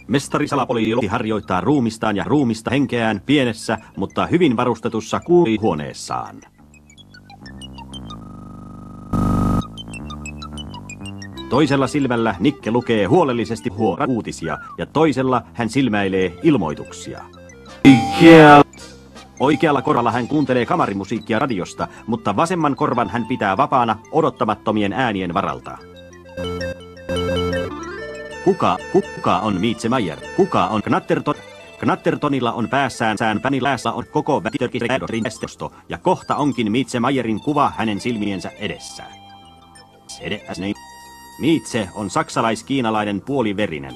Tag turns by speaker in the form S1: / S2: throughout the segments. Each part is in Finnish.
S1: Mestari Salapoliisi harjoittaa ruumistaan ja ruumista henkeään pienessä, mutta hyvin varustetussa kuulihuoneessaan. Toisella silmällä Nikke lukee huolellisesti uutisia ja toisella hän silmäilee ilmoituksia. Oikealla korvalla hän kuuntelee kamarimusiikkia radiosta, mutta vasemman korvan hän pitää vapaana odottamattomien äänien varalta. Kuka on Mietze Maier? Kuka on Knatterton? Knattertonilla on päässään Päniläässä on koko vätitörkisäidorin testosto, ja kohta onkin Mietze Maierin kuva hänen silmiensä edessä. Mietze on saksalais-kiinalainen puoliverinen.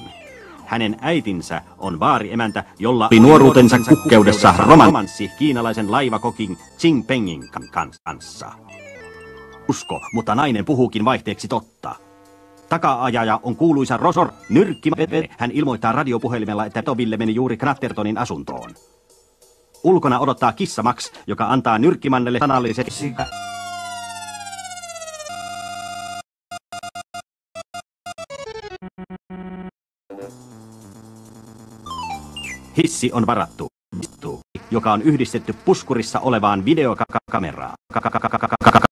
S1: Hänen äitinsä on baariemäntä, jolla oli nuoruutensa kukkeudessa romanssi kiinalaisen laivakokin Xing Pengin kanssa. Usko, mutta nainen puhuukin vaihteeksi totta. Taka-ajaja on kuuluisa Rosor Nyrkkimavere. Hän ilmoittaa radiopuhelimella, että Toville meni juuri Knattertonin asuntoon. Ulkona odottaa kissa Max, joka antaa Nyrkkimannelle sanalliset Hissi on varattu, joka on yhdistetty puskurissa olevaan videokameraan.